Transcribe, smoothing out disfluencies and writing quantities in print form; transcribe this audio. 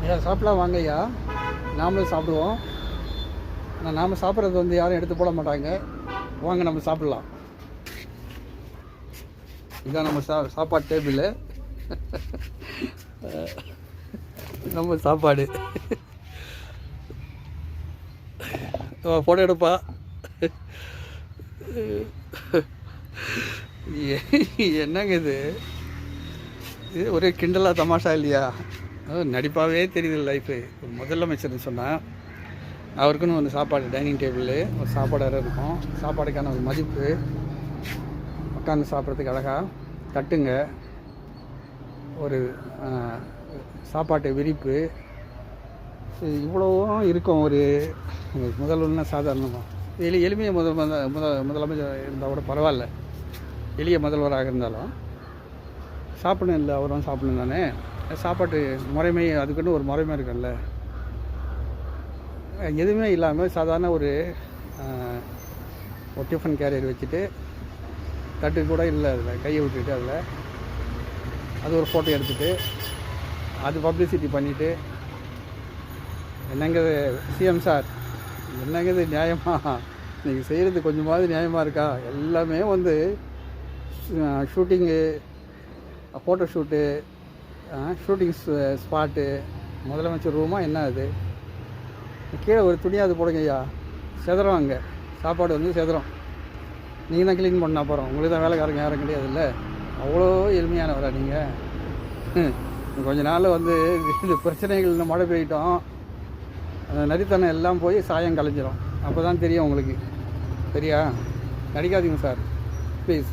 ஐயா சாப்பிடலாம் வாங்க ஐயா, நாமளும் சாப்பிடுவோம். ஆனால் நாம் சாப்பிட்றது வந்து யாரும் எடுத்து போட மாட்டாங்க. வாங்க நம்ம சாப்பிட்லாம். இதான் நம்ம சாப்பாடு டேபிள். நம்ம சாப்பாடு ஃபோட்டோ எடுப்பா. என்னங்க இது ஒரே கிண்டலாக தமாஷா இல்லையா? நடிப்பாகவே தெரியுது லைஃபு. முதலமைச்சர்னு சொன்னால் அவருக்குன்னு ஒரு சாப்பாடு டைனிங் டேபிள், ஒரு சாப்பாடு அறை இருக்கும். சாப்பாடுக்கான ஒரு மதிப்பு, உட்காந்து சாப்பிட்றதுக்கு அழகாக தட்டுங்க, ஒரு சாப்பாட்டு விரிப்பு, இவ்வளவும் இருக்கும். ஒரு முதல்வர்னா சாதாரணமாக எளிமையாக முதலமைச்சர் இருந்தால் கூட பரவாயில்ல. எளிய முதல்வராக இருந்தாலும் சாப்பிடணும் இல்லை, அவரும் சாப்பிடணும் தானே. சாப்பாட்டு முறைமை அதுக்குன்னு ஒரு முறைமை இருக்குல்ல. எதுவுமே இல்லாமல் சாதாரண ஒரு டிஃபன் கேரியர் வச்சுட்டு தட்டு கூட இல்லை, அதில் கையை விட்டுட்டு அதில் அது ஒரு ஃபோட்டோ எடுத்துகிட்டு அது பப்ளிசிட்டி பண்ணிவிட்டு, என்னங்க சிஎம் சார், என்னங்க இது நியாயமாக நீங்கள் செய்கிறது கொஞ்சமாவது நியாயமாக இருக்கா? எல்லாமே வந்து ஷூட்டிங்கு, ஃபோட்டோ ஷூட்டு, ஷூட்டிங் ஸ்பாட்டு, முதலமைச்சர் ரூமா என்ன அது? கீழே ஒரு துணியாவது போடுங்க ஐயா. செதறோம், அங்கே சாப்பாடு வந்து செதறோம். நீங்கள் தான் க்ளீன் பண்ண அப்புறம் உங்களுக்கு தான் வேலைக்காரங்க யாரும் கிடையாது இல்லை. அவ்வளோ எளிமையானவரா நீங்கள்? கொஞ்ச நாள் வந்து இந்த பிரச்சனைகள், இந்த மழை பெய்யிட்டோம், நரித்தனம் எல்லாம் போய் சாயம் கலைஞ்சிரும். அப்போ தான் தெரியும் உங்களுக்கு. சரியா? நடிக்காதீங்க சார் ப்ளீஸ்.